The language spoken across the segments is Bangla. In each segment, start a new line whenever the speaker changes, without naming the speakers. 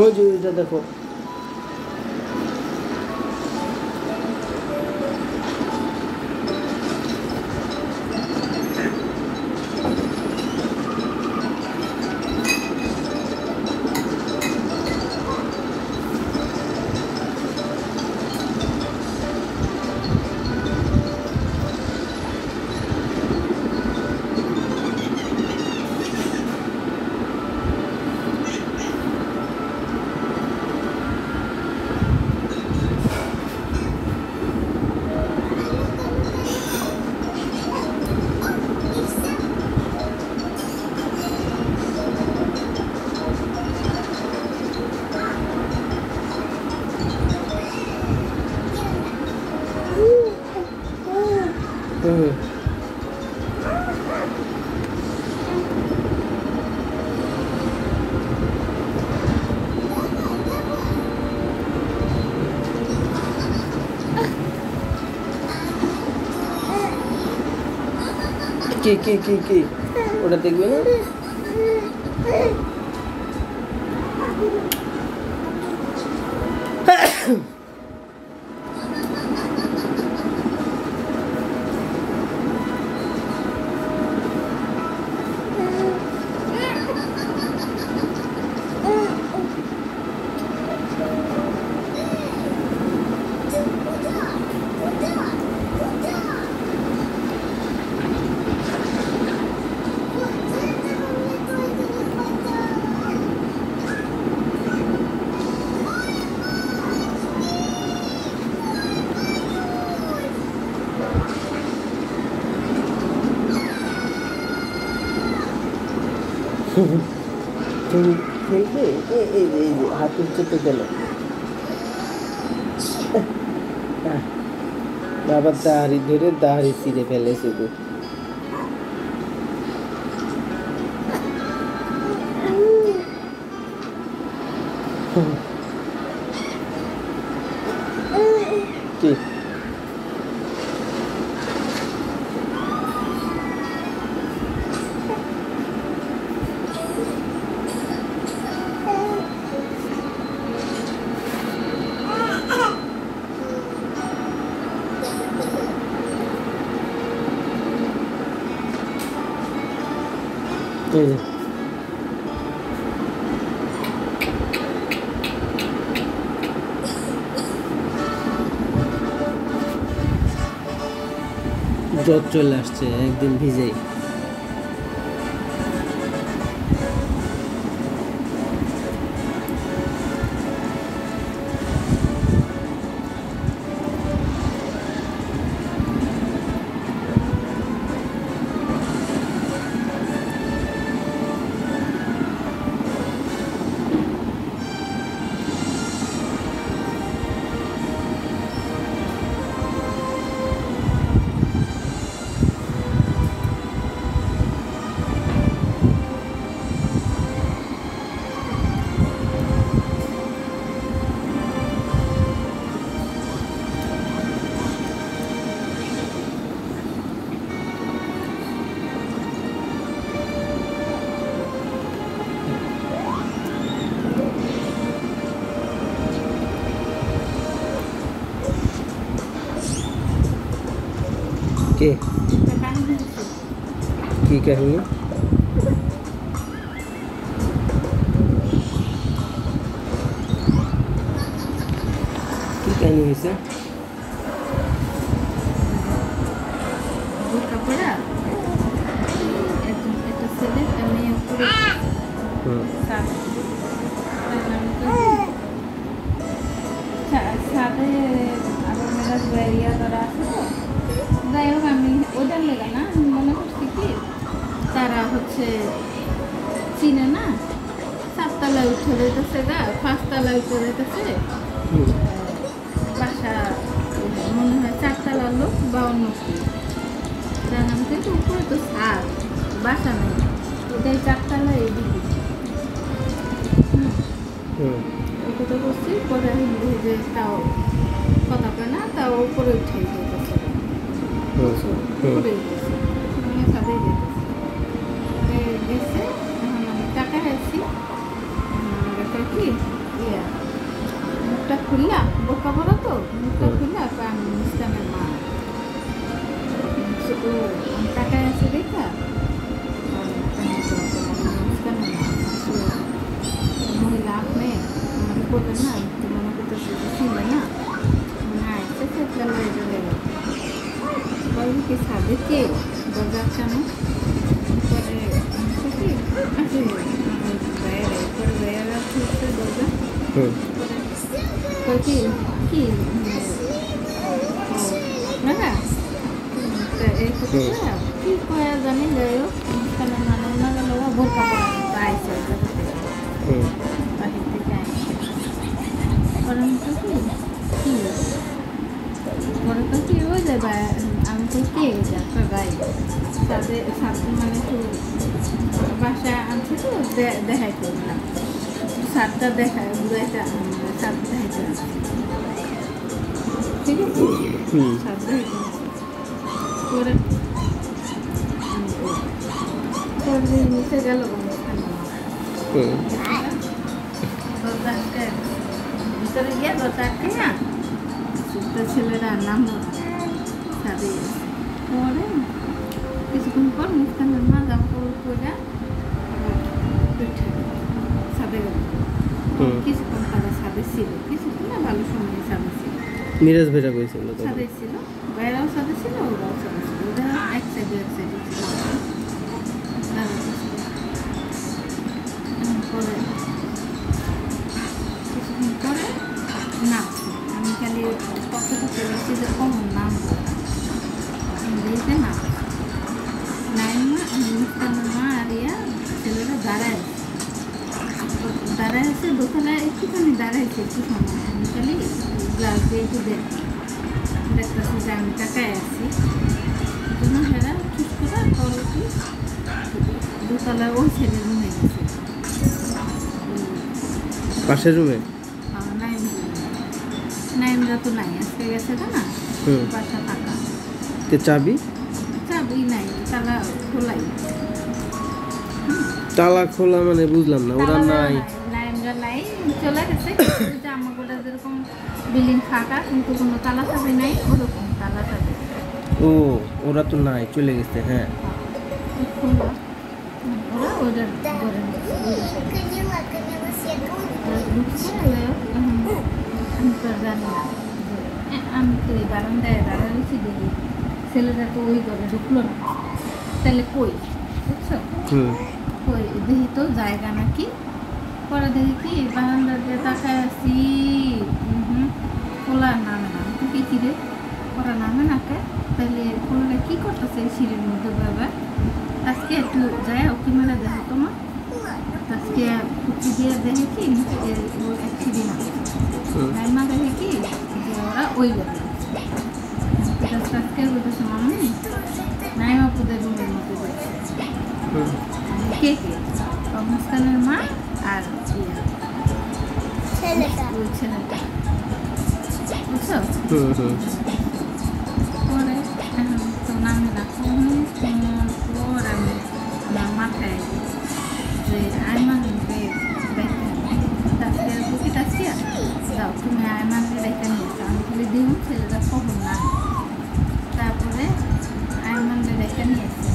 ওই যে এটা দেখো কি ওটা দেখবে না হাত উচ্চতে গেল আবার দাড়ি ধরে দাড়ি ছিঁড়ে ফেলে শুধু কি জ্বর চলে আসছে একদিন ভিজেই কে কি কাহিনী কি কাহিনী হয়েছে
যাই হোক আমি ওটার লেগে না মনে করছি কি তারা হচ্ছে চিনে না 7 তলায় উঠে যেতেছে গা 5 তলায় উঠে যেতেছে বাসা মনে হয় 4 তলার লোক বা অন্য জানাম কিন্তু উপরে তো ছাদ বাসা নেই এটাই 4 তলায় এদিকে এই কথা বলছি পরে হিন্দি যে তাও কথা কয় না তাও উপরে উঠে যেতেছে উপরে গেছে ছাদে যেতেছে গেছে এখন আমি টাকা আছি কি মুখটা খুললা বোকা বড় তো মুখটা খুললা আমি মুস্কানের মা ও টাকায় আছে দেখা মুস্কানের মা মহিলা আপনি আমাকে বললেন না তুমি আমাকে তো ছিল না না এসে সেটা লয়ে চলে গেল বলবি কি সাদে কে দরজা চানো পরে কি আছে বাইরে পরে বাইরে খুলতে দরজা কি কি না এই কথা কি কয়া জানি যাই হোক অনুষ্ঠানের মানে ওনারা লোক বোরকা পরা আইসে বাহির থেকে আইসে পরে কি পরে তো কি হয়ে যাবে আমি তো কে যাচ্ছ গাই সাথে সাথে মানে একটু বাসায় আনছে তো দেখাইতে না সাতটা দেখায় বুড়াইটা সাত দেখাইতে ঠিক আছে সাত দেখাইতে পরে পরে নিচে গেল ভিতরে গিয়ে দরজাকে না ছেলেরা নাম সাদে পরে কিছুক্ষণ পর মুস্কানের মা জামা কাপড় পরে সাদে গেল কিছুক্ষণ তারা সাদে ছিল কিছুক্ষণ না ভালো সময় সাদে ছিল
মিরাজ ভাইরা কইছিল
সাদে ছিল বাইরেও সাদে ছিল ওরাও সাদে ছিল ওরা এক সাইডে ছিল পরে কিছুক্ষণ পরে নামছি আমি খালি পক্ষে পক্ষে বলছি যে কমন নাম ইংরেজিতে নাম নাইমা মুস্কানের মা আর ইয়া ছেলেরা দাঁড়ায় আছে দোতলায় একটুখানি দাঁড়াইছে একটু সময় আমি খালি গ্লাস দিয়ে একটু দেখতেছি যে আমি টাকায় আছি জন্য হেরা ঠিক করে পরে কি দোতলায় ওই ছেলে রুমে গেছে
পাশের রুমে
নাইমরা তো নাই আজকে গেছে না বাসা থাকা
চাবি
নাই তালা খোলাই
তালা খোলা মানে বুঝলাম না ওরা নাই
নাইমরা নাই চলে গেছে আমাকে যেরকম বিল্ডিং ফাঁকা কিন্তু কোনো তালা চাবি নাই ওরকম তালা চাবি
ও ওরা তো নাই চলে গেছে হ্যাঁ
খোলা ওরা ওদের ঘরে আমি তো জানি না আমি তো এই বারান্দায় দাঁড়াচ্ছি দেখি ছেলেটা তো ওই ঘরে ঢুকলো না তাহলে কই বুঝছো কই দেখি তো জায়গা নাকি পরে দেখি কি বারান্দাতে তাকায় আছি খোলা নামে না তো কি কিরে ওরা নামে নাকে তাহলে খোলা কি করতেছে এই সিঁড়ির মধ্যে বাবা আজকে একটু যায় ওকে মেলা দেখো তোমার আজকে কুচি দিয়ে দেখে কি ও এক সিঁড়ি নামে নাইমা দেখে কি যে ওরা ওই ঘরে আজকে বলতেছে মামনি নাইমা পুদের রুমের মধ্যে কে কে মুস্কানের মা আর ওই ছেলেটা বুঝছো পরে তো নামে না পর আমি আমার মাথায় যে আইমানকে দেখতে যাও তুমি আইমানকে দেখে নিয়েছো আমি খালি দিন ছেলেটা খবর না তারপরে আইমানকে দেখে নিয়েছে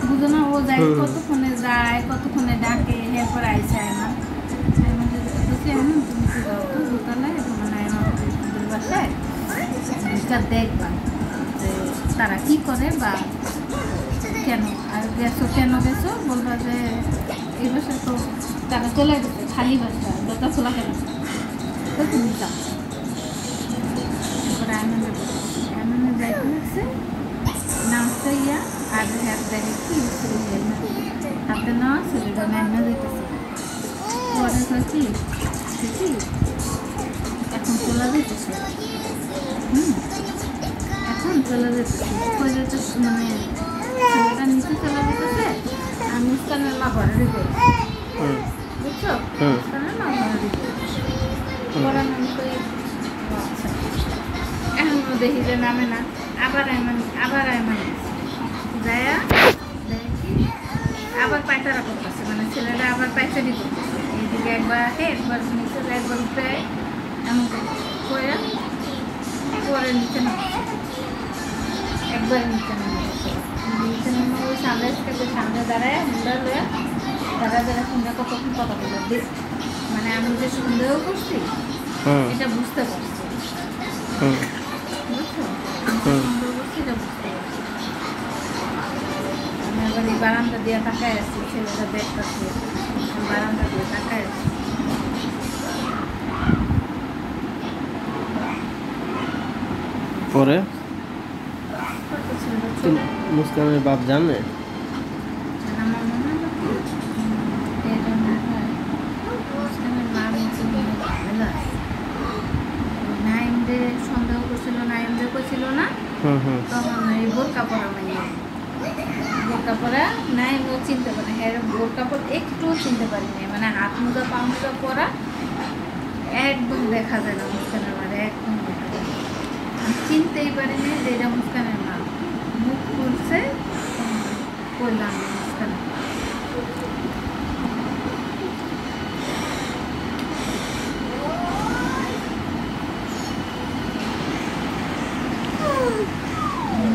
বুঝো না ও যায় কতক্ষণে ডাকে এরপর আইসে আইমান বলছি আইমান তুমি তো যাও তো দোতলায় তোমার আইমান বাসায় দেখবা যে তারা কি করে বা কেন আর কেন গেছো বলবা যে এই বাসায় তো তারা চলে গেছে খালি বাসা দরজা খোলা কেন তো তুমি যাও তারপরে আইমানের যাইতে লাগছে নামছে ইয়া আর হাত দেখে কি হাতে নেওয়া ছেলেটা নাইমা যেতেছে পরে কি এখন চলে যেতেছে এখন চলে যেতেছে কই যেতেছে মানে ছেলেটা নিচে চলে যেতেছে আমি মুস্কানের মা ঘরে রেখে বুঝছো মুস্কানের মা ঘরে রেখে পরে আমি কই আচ্ছা এখনো দেখি যে নামে না আবার আইমান যায়া দেখি আবার পায়চারা করতেছে মানে ছেলেরা আবার পায়চারি করতেছে এইদিকে একবার একবার নিচে একবার উপরে এমন করে পরে নিচে নামছে, একবার নিচে নেমে গেছে। নিচে নেমে ওই সামনে সামনে দাঁড়ায় মুন্ডা লয়ে দাঁড়া সন্ধ্যা কতক্ষণ কথা বলে মানে আমি যে সন্দেহ করছি এটা বুঝতে পারছি, বুঝছো? সন্দেহ করছি এটা বুঝতে পারছি। আমি আবার এই বারান্দা দিয়ে তাকায় আসছি, ছেলেটা দেখতেছি বারান্দা দিয়ে তাকায় আসছি।
পরে মুস্কানের বাপ জানে?
আমার মনে হয় এটা মনে হয় মুস্কানের মা ঝামেলা। নাইমদের সন্দেহ করছিল, নাইমদের করছিল না, তখন এই বোরকা পরা মাইয়া, বোরকা পরা নাইমও চিনতে পারে, হ্যাঁ বোরকা পরা একটুও চিনতে পারিনি, মানে হাত মুদা পা মুদা পরা একদম দেখা যায় না মুস্কানের মারে, একদম দেখা যায় না। আমি চিনতেই পারিনি যে এটা মুস্কানের মা। মুখ খুলছে করলাম মুস্কানের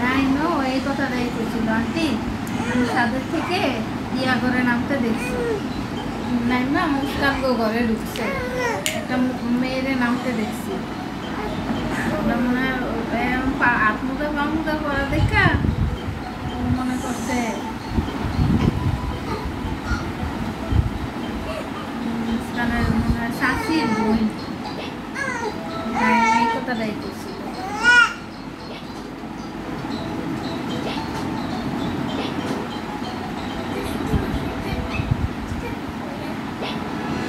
নাইমও এই কথাটাই করছিল, আন্টি আমি তাদের থেকে ইয়া করে নামতে দেখছি। নাইম না মুস্কান গো ঘরে ঢুকছে, একটা মেয়েরে নামতে দেখছি। ওটা মনে হয় আত্মুদা পামুদা করা দেখা ও মনে করছে মুস্কানের মনে হয় শাশির বোন। এই কথাটাই করছিল।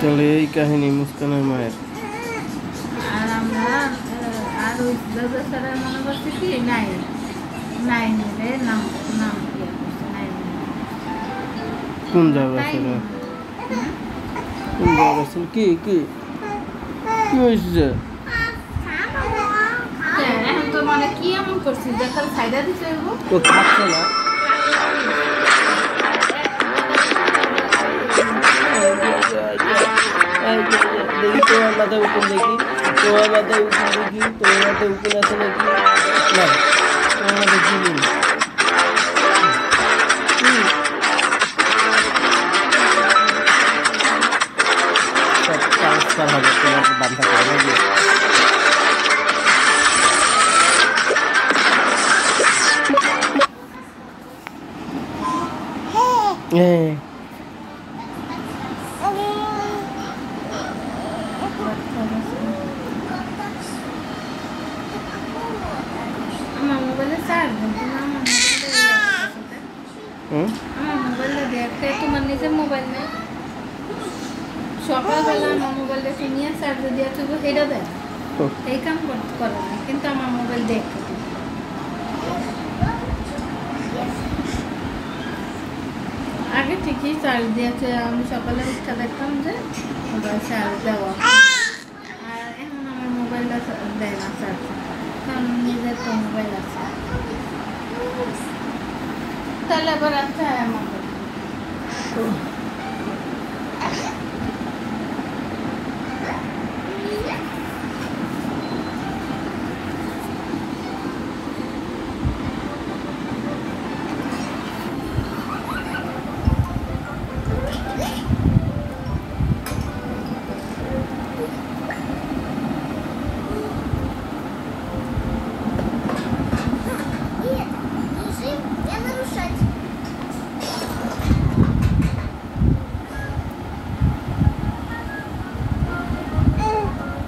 তাহলে এই কাহিনী মুস্কানের মায়ের।
আর আমরা আর ওই ব্যবস্থাটার মনে করছি কি নাইনের নাম নাম ইয়ে করছে নাইন।
কোন জায়গা ছিল? কোন জায়গা ছিল? কি কি কি হয়েছে?
এখন তো মানে কি এমন করছিস যে খালি সাইডা দিতে হইব?
তো খাচ্ছে না। দেখি তোমার মাথায় উকুন, দেখি তোমার মাথায় উকুন, দেখি তোমার মাথায় উকুন আছে নাকি? না, তোমার মাথায় কি নেই? সব ট্রান্সফার হবে তোমার বান্ধা করে নাকি? হ্যাঁ
আমার মোবাইলে চার্জ নেই, আমার মোবাইলে দেখতে তোমার নিজের মোবাইল নেই। সকালবেলা আমার মোবাইলটা নিয়ে চার্জে দিয়ে থাকবো, সেটা দেয় এই কাম করে না, কিন্তু আমার মোবাইল দেখতে আগে ঠিকই চার্জ দিয়েছে। আমি সকালে উঠে দেখতাম যে মোবাইল চার্জ দেওয়া, আর এখন আমার মোবাইলটা দেয় না চার্জ, কারণ নিজের তো মোবাইল আছে। তাহলে আবার আচ্ছা আমার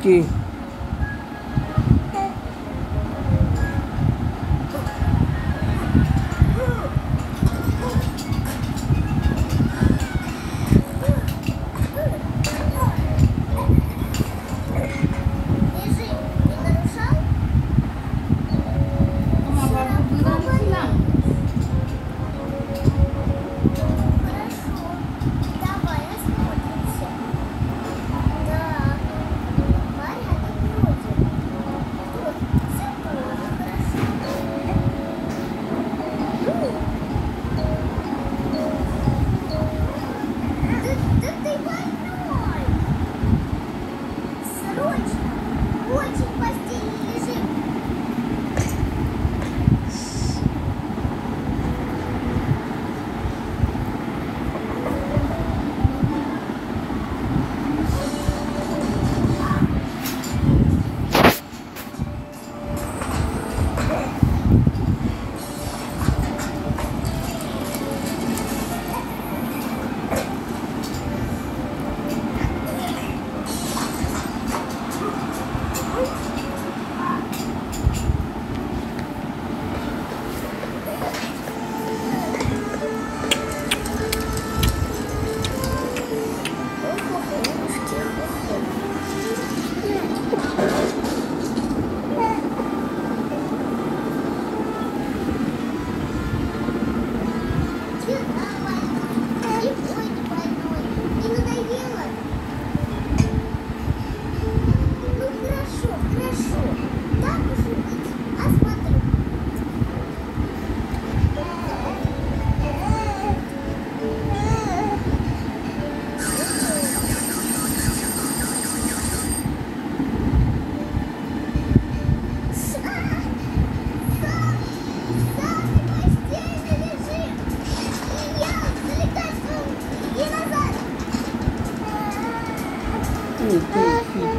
কি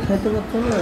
খাইতে পারছো না?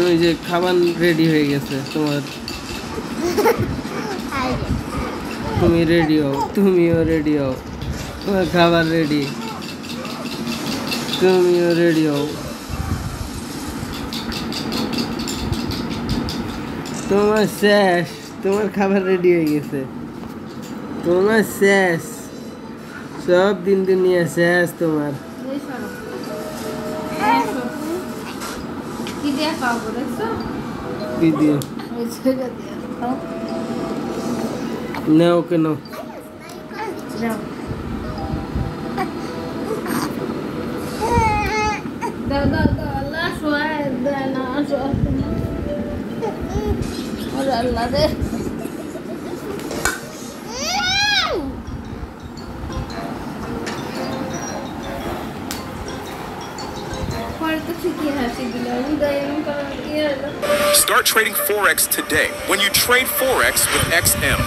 ওই যে খাবার রেডি হয়ে গেছে তোমার, তুমি রেডি হও, তুমিও রেডি হও, তোমার খাবার রেডি, তুমিও রেডি হও, তোমার শেষ, তোমার খাবার রেডি হয়ে গেছে, তোমার শেষ, সব দিন দুনিয়া শেষ তোমার।
কি দিয়ে খাওয়াবো দেখছো?
কি দিয়ে?
ওই ছেলে দিয়ে খাও।
নাও কেন?
যাও দাও দাও দাও, আল্লাহ শোয়ায় দেয় না, শোয়ায় না। ওরে আল্লাহ রে,
Start trading Forex today when you trade Forex with XM.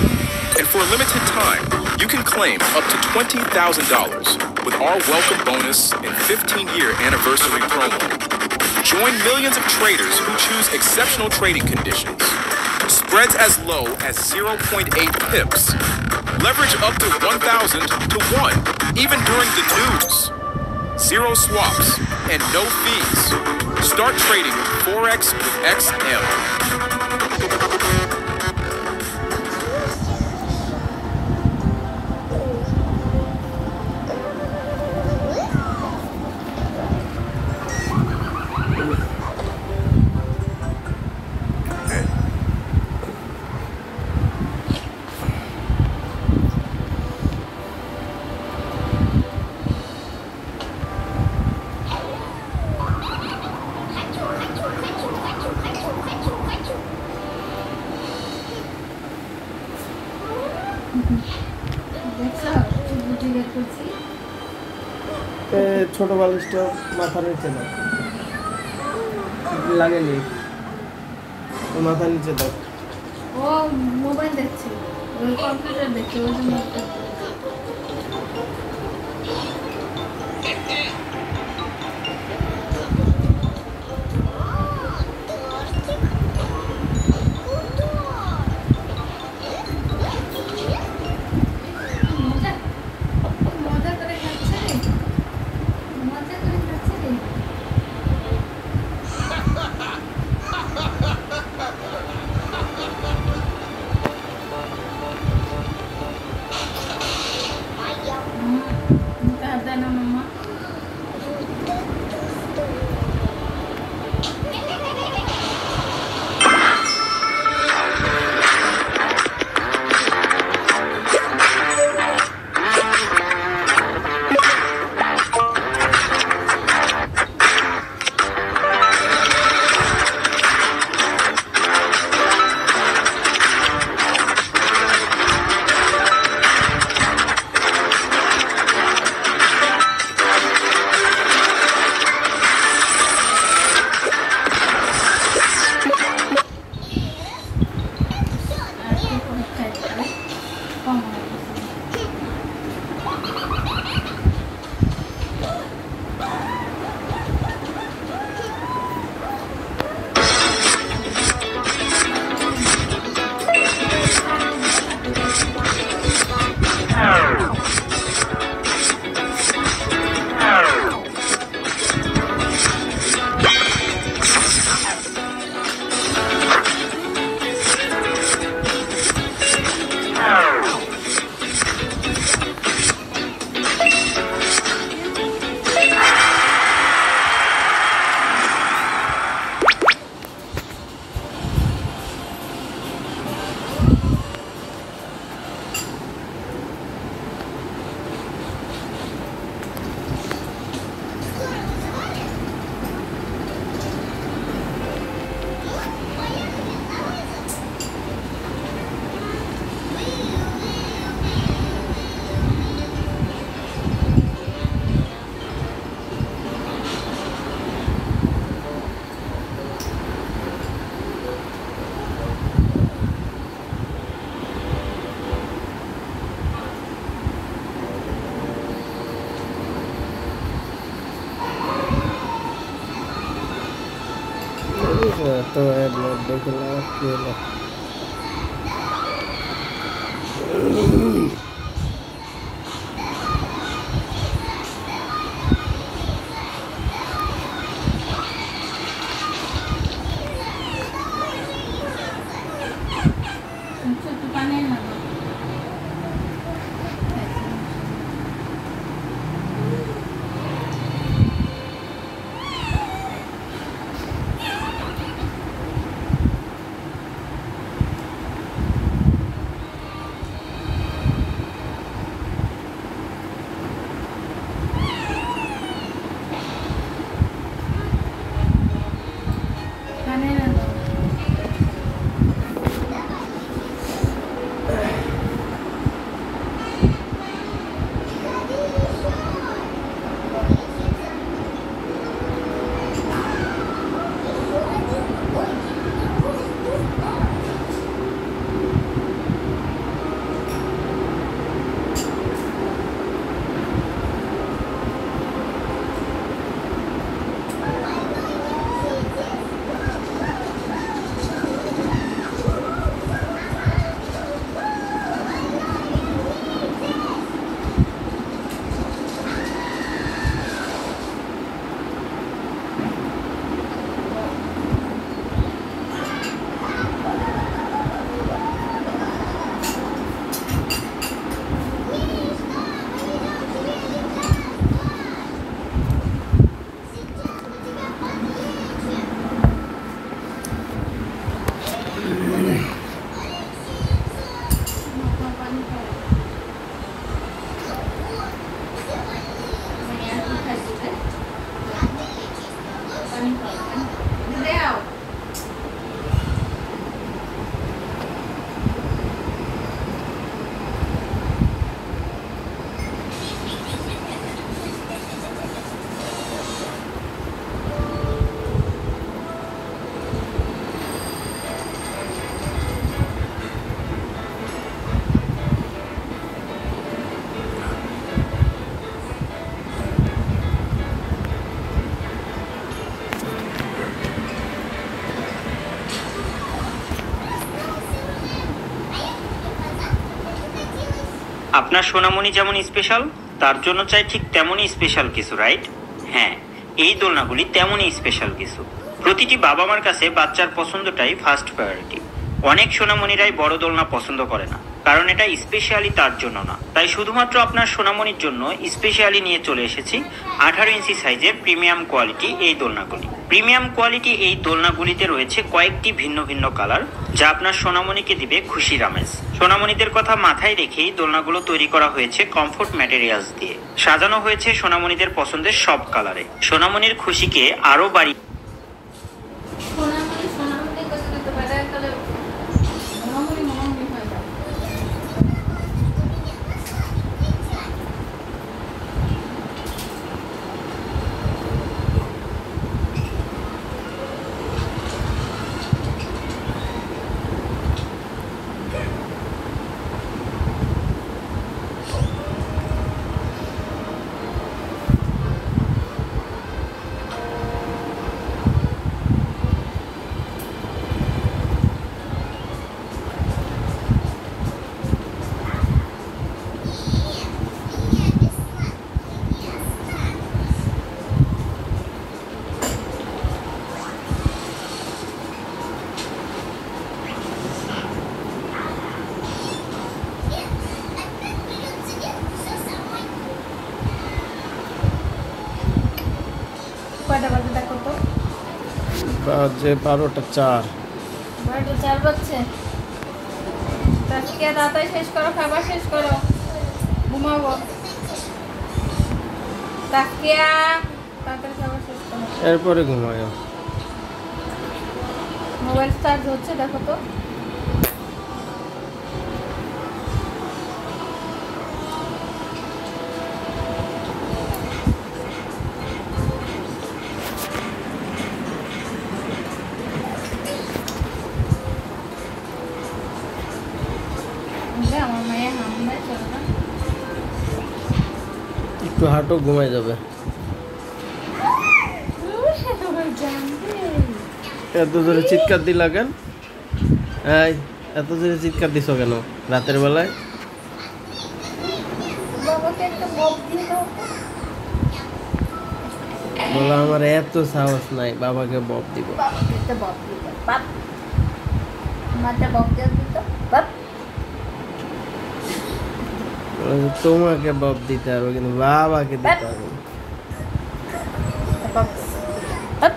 And for a limited time, you can claim up to $20,000 with our welcome bonus and 15-year anniversary promo. Join millions of traders who choose exceptional trading conditions. Spreads as low as 0.8 pips. Leverage up to 1,000 to 1, even during the news. Zero swaps and no fees. Start trading Forex with XM.
ছোট বালিশটা মাথার নিচে দাও, লাগেনি, মাথার নিচে দাও।
ও মোবাইল দেখছে, ওই কম্পিউটার দেখছে, ওই জন্য
মোটরসাইকেল আবার কি হলো?
ছোট পানি না পানি না
আপনার সোনামণি যেমন স্পেশাল, তার জন্য চাই ঠিক তেমনই স্পেশাল কিছু, রাইট? হ্যাঁ, এই দোলনাগুলি তেমনই স্পেশাল কিছু। প্রতিটি বাবা মার কাছে বাচ্চার পছন্দটাই ফার্স্ট প্রায়োরিটি। অনেক সোনামণিরাই বড় দোলনা পছন্দ করে না, কারণ এটা স্পেশালি তার জন্য না। তাই শুধুমাত্র আপনার সোনামণির জন্য স্পেশালি নিয়ে চলে এসেছি 18 ইঞ্চি সাইজের প্রিমিয়াম কোয়ালিটি এই দোলনাগুলি। প্রিমিয়াম কোয়ালিটি এই দোলনাগুলিতে রয়েছে কয়েকটি ভিন্ন ভিন্ন কালার, যা আপনার সোনামণিকে দিবে খুশির আমেজ। সোনামণিদের কথা মাথায় রেখেই দোলনাগুলো তৈরি করা হয়েছে কমফোর্ট ম্যাটেরিয়ালস দিয়ে। সাজানো হয়েছে সোনামণিদের পছন্দের সব কালারে। সোনামণির খুশিকে আরো বাড়িয়ে
সোনামণি সোনামণি কথা দিতে পারে তাহলে মনোমণি মনোমণি হয়ে যাবে। কয়টা বাজে দেখো তো?
বাজে 12টা 4।
12টা 4 বাজছে। আজকে রাতাই শেষ করো, খাবার শেষ করো, ঘুমাবো। তাকিয়া তাড়াতাড়ি খাবার শেষ করো,
এরপরে ঘুমায়।
মোবাইল চার্জ হচ্ছে দেখো তো। আমার মায়ের হামলায় চলো না,
একটু হাঁটো, ঘুমায় যাবে। এত জোরে চিৎকার দিলা কেন? এই এত জোরে চিৎকার দিছো কেন রাতের বেলায়?
বাবাকে একটা বক দিয়ে দাও তো।
বলো আমার এত সাহস নাই বাবাকে বক দিব।
বাবাকে একটা বক দিয়ে দাও। বাপ আমারটা বক দিয়ে দিত। বাপ
বলো যে তোমাকে বক দিতে হবে কিন্তু বাবাকে দিতে হবে না।
বাপ বাপ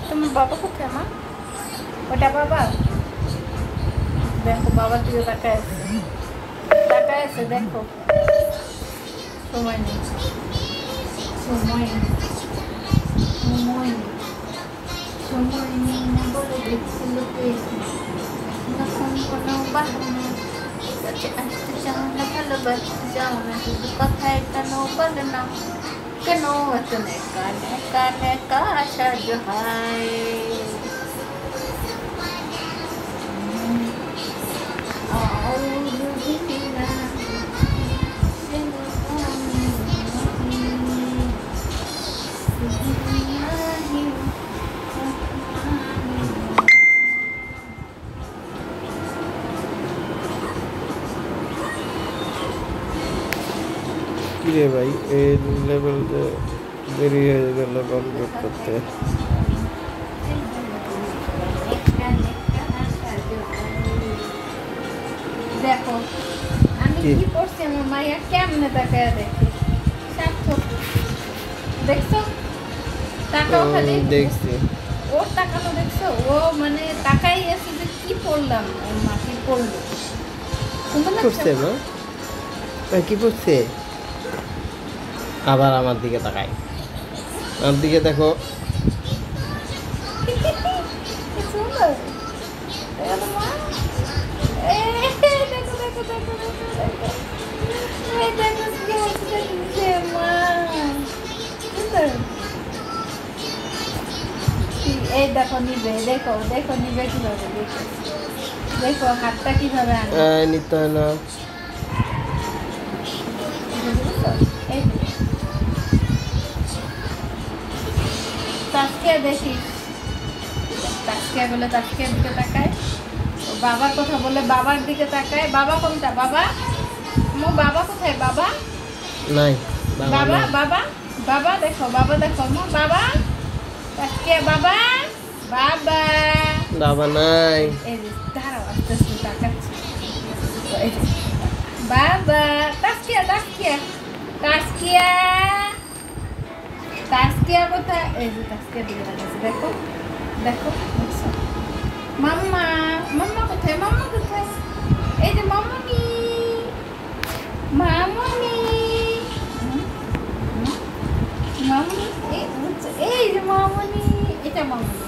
তোমার বাবা কোথায় মা? ওটা বাবা? দেখো বাবার দিকে তাকায় আছে দেখো। সময় নেই না বলে দেখছিল যখন কোনো বাহানা কাছে আসতে চাও না ভালোবাসতে চাও না শুধু কথায় কেন বলে না কেন এতনে কানে কানে কাশাজ হায়
কিরে ভাই এই লেভেলটা দেরি হয়ে গেল কমপ্লিট করতে।
দেখো আমি কি করছি আমার মাইয়া কেমনে তাকায় দেখে সার্থক দেখছো তাকাও খালি
দেখছি
ওর তাকানো দেখছো ও মানে তাকাই আছে যে কি পড়লাম ওর মা কি পড়লো সুন্দর
করছে
লাগছে
না কি করছে আবার আমার দিকে তাকাই আমার দিকে দেখো
সুন্দর দেখো মা দেখো মা সুন্দর এই দেখো নিবে দেখো নিবে কিভাবে দেখো হাতটা কিভাবে আনবে
নিতে হয় না
এই তাকিয়া দেখিস তাকিয়া বলে তাকিয়ার দিকে তাকায় ও বাবার কথা বলে বাবার দিকে তাকায় বাবা কোনটা বাবা মো বাবা কোথায় বাবা
নাই
বাবা বাবা বাবা দেখো মো বাবা তাকিয়া বাবা বাবা
বাবা নাই
এই যে দাঁড়াও আস্তে আস্তে তাকাচ্ছি এই যে বাবা তাকিয়া কোথায় এই যে তাকিয়া দিকে তাকাচ্ছে দেখো দেখছো মাম্মা কোথায় এই যে মামনি এই যে মামনি এটা মামনি